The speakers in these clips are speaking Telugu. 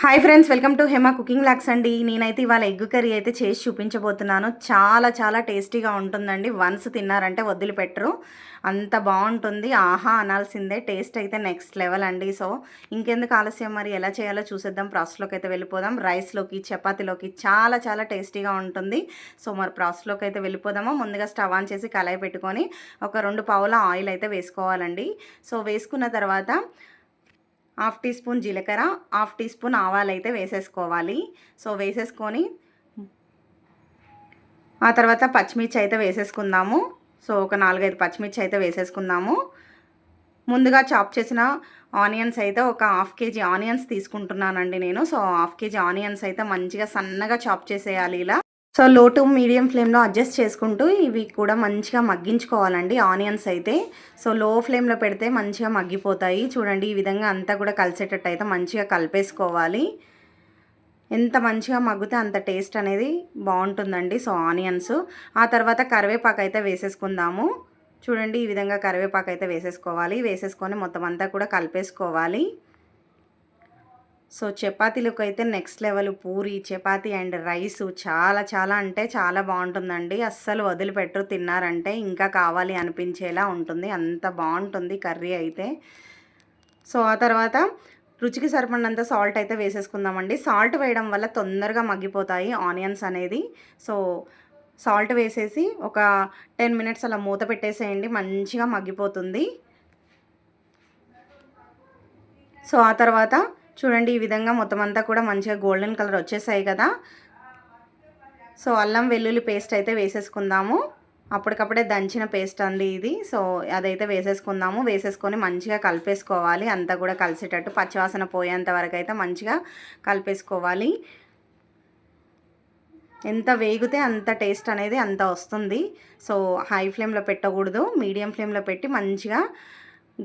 Hi friends, welcome to Hema cooking lakhs అండి. నేనైతే ఇవాళ ఎగ్ కర్రీ అయితే చేసి చూపించబోతున్నాను. చాలా చాలా టేస్టీగా ఉంటుందండి. వన్స్ తిన్నారంటే వదిలిపెట్టరు, అంత బాగుంటుంది. ఆహా అనాల్సిందే. టేస్ట్ అయితే నెక్స్ట్ లెవెల్ అండి. సో ఇంకెందుకు ఆలస్యం, మరి ఎలా చేయాలో చూసేద్దాం. ప్రాసెస్లోకి అయితే వెళ్ళిపోదాం. రైస్లోకి, చపాతీలోకి చాలా చాలా టేస్టీగా ఉంటుంది. సో మరి ప్రాసెస్లోకి అయితే వెళ్ళిపోదాము. ముందుగా స్టవ్ ఆన్ చేసి కళాయి పెట్టుకొని ఒక 2 పావుల ఆయిల్ అయితే వేసుకోవాలండి. సో వేసుకున్న తర్వాత హాఫ్ టీ స్పూన్ జీలకర్ర, హాఫ్ టీ స్పూన్ ఆవాలు అయితే వేసేసుకోవాలి. సో వేసేసుకొని ఆ తర్వాత పచ్చిమిర్చి అయితే వేసేసుకుందాము. సో ఒక 4-5 పచ్చిమిర్చి అయితే వేసేసుకుందాము. ముందుగా చాప్ చేసిన ఆనియన్స్ అయితే ఒక హాఫ్ కేజీ ఆనియన్స్ తీసుకుంటున్నానండి నేను. సో హాఫ్ కేజీ ఆనియన్స్ అయితే మంచిగా సన్నగా చాప్ చేసేయాలి ఇలా. సో లో టు మీడియం ఫ్లేమ్లో అడ్జస్ట్ చేసుకుంటూ ఇవి కూడా మంచిగా మగ్గించుకోవాలండి ఆనియన్స్ అయితే. సో లో ఫ్లేమ్లో పెడితే మంచిగా మగ్గిపోతాయి. చూడండి, ఈ విధంగా అంతా కూడా కలిసేటట్టు అయితే మంచిగా కలిపేసుకోవాలి. ఎంత మంచిగా మగ్గితే అంత టేస్ట్ అనేది బాగుంటుందండి. సో ఆనియన్స్, ఆ తర్వాత కరివేపాకు అయితే వేసేసుకుందాము. చూడండి, ఈ విధంగా కరివేపాకు అయితే వేసేసుకోవాలి. వేసేసుకొని మొత్తం అంతా కూడా కలిపేసుకోవాలి. సో చపాతీలకు అయితే next level. Puri, chapati and rice చాలా చాలా అంటే చాలా బాగుంటుందండి. అస్సలు వదిలిపెట్టరు. తిన్నారంటే ఇంకా కావాలి అనిపించేలా ఉంటుంది. అంత బాగుంటుంది కర్రీ అయితే. సో ఆ తర్వాత రుచికి సరిపడినంత సాల్ట్ అయితే వేసేసుకుందామండి. సాల్ట్ వేయడం వల్ల తొందరగా మగ్గిపోతాయి ఆనియన్స్ అనేది. సో సాల్ట్ వేసేసి ఒక 10 మినిట్స్ అలా మూత పెట్టేసేయండి, మంచిగా మగ్గిపోతుంది. సో ఆ తర్వాత చూడండి, ఈ విధంగా మొత్తం అంతా కూడా మంచిగా గోల్డెన్ కలర్ వచ్చేసాయి కదా. సో అల్లం వెల్లుల్లి పేస్ట్ అయితే వేసేసుకుందాము. అప్పటికప్పుడే దంచిన పేస్ట్ అండి ఇది. సో అదైతే వేసేసుకుందాము. వేసేసుకొని మంచిగా కలిపేసుకోవాలి. అంతా కూడా కలిసేటట్టు పచ్చివాసన పోయేంత వరకు అయితే మంచిగా కలిపేసుకోవాలి. ఎంత వేగితే అంత టేస్ట్ అనేది అంత వస్తుంది. సో హై ఫ్లేమ్లో పెట్టకూడదు, మీడియం ఫ్లేమ్లో పెట్టి మంచిగా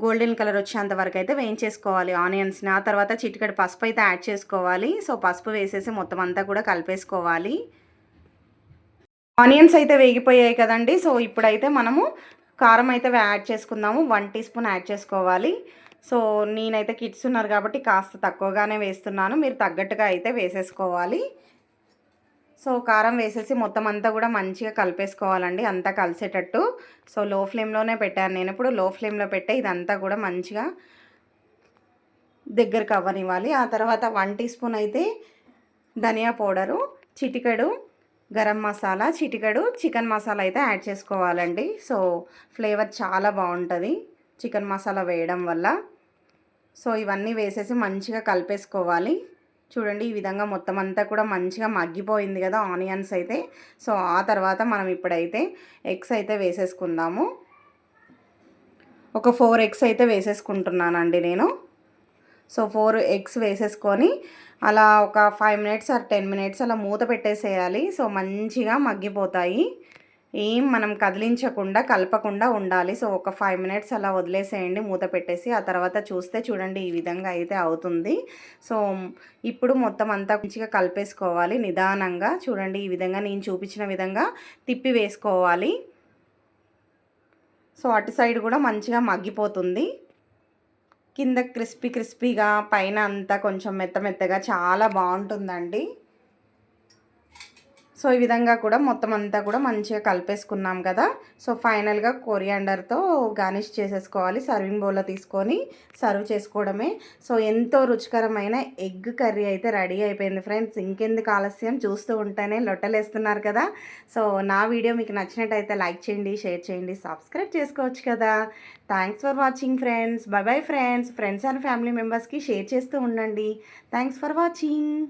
గోల్డెన్ కలర్ వచ్చేంత వరకు అయితే వేయించేసుకోవాలి ఆనియన్స్ని. ఆ తర్వాత చిటికెడు పసుపు అయితే యాడ్ చేసుకోవాలి. సో పసుపు వేసేసి మొత్తం అంతా కూడా కలిపేసుకోవాలి. ఆనియన్స్ అయితే వేగిపోయాయి కదండి. సో ఇప్పుడైతే మనము కారం అయితే యాడ్ చేసుకుందాము. 1 టీ స్పూన్ యాడ్ చేసుకోవాలి. సో నేనైతే కిడ్స్ ఉన్నారు కాబట్టి కాస్త తక్కువగానే వేస్తున్నాను. మీరు తగ్గట్టుగా అయితే వేసేసుకోవాలి. సో కారం వేసేసి మొత్తం అంతా కూడా మంచిగా కలిపేసుకోవాలండి, అంతా కలిసేటట్టు. సో లో ఫ్లేమ్లోనే పెట్టాను నేను. ఇప్పుడు లో ఫ్లేమ్లో పెట్టే ఇదంతా కూడా మంచిగా దగ్గరకు అవ్వనివ్వాలి. ఆ తర్వాత 1 టీ స్పూన్ అయితే ధనియా పౌడరు, చిటికెడు గరం మసాలా, చిటికెడు చికెన్ మసాలా అయితే యాడ్ చేసుకోవాలండి. సో ఫ్లేవర్ చాలా బాగుంటుంది చికెన్ మసాలా వేయడం వల్ల. సో ఇవన్నీ వేసేసి మంచిగా కలిపేసుకోవాలి. చూడండి, ఈ విధంగా మొత్తం అంతా కూడా మంచిగా మగ్గిపోయింది కదా ఆనియన్స్ అయితే. సో ఆ తర్వాత మనం ఇప్పుడైతే ఎగ్స్ అయితే వేసేసుకుందాము. ఒక 4 ఎగ్స్ అయితే వేసేసుకుంటున్నానండి నేను. సో 4 ఎగ్స్ వేసేసుకొని అలా ఒక 5 మినిట్స్ ఆర్ 10 మినిట్స్ అలా మూత పెట్టేసేయాలి. సో మంచిగా మగ్గిపోతాయి. ఏం మనం కదిలించకుండా కలపకుండా ఉండాలి. సో ఒక 5 మినిట్స్ అలా వదిలేసేయండి మూత పెట్టేసి. ఆ తర్వాత చూస్తే చూడండి, ఈ విధంగా అయితే అవుతుంది. సో ఇప్పుడు మొత్తం అంతా మంచిగా కలిపేసుకోవాలి నిదానంగా. చూడండి, ఈ విధంగా నేను చూపించిన విధంగా తిప్పి వేసుకోవాలి. సో అటు సైడ్ కూడా మంచిగా మగ్గిపోతుంది. కింద క్రిస్పీగా, పైన అంతా కొంచెం మెత్తగా చాలా బాగుంటుందండి. సో ఈ విధంగా కూడా మొత్తం అంతా కూడా మంచిగా కలిపేసుకున్నాం కదా. సో ఫైనల్గా కొరియాండర్తో గార్నిష్ చేసేసుకోవాలి. సర్వింగ్ బౌల్లో తీసుకొని సర్వ్ చేసుకోవడమే. సో ఎంతో రుచికరమైన ఎగ్ కర్రీ అయితే రెడీ అయిపోయింది ఫ్రెండ్స్. ఇంకెందుకు ఆలస్యం, చూస్తూ ఉంటేనే లొట్టలేస్తున్నారు కదా. సో నా వీడియో మీకు నచ్చినట్టయితే లైక్ చేయండి, షేర్ చేయండి, సబ్స్క్రైబ్ చేసుకోవచ్చు కదా. Thanks for watching friends. Bye friends. Friends and family మెంబర్స్కి షేర్ చేస్తూ ఉండండి. Thanks for watching.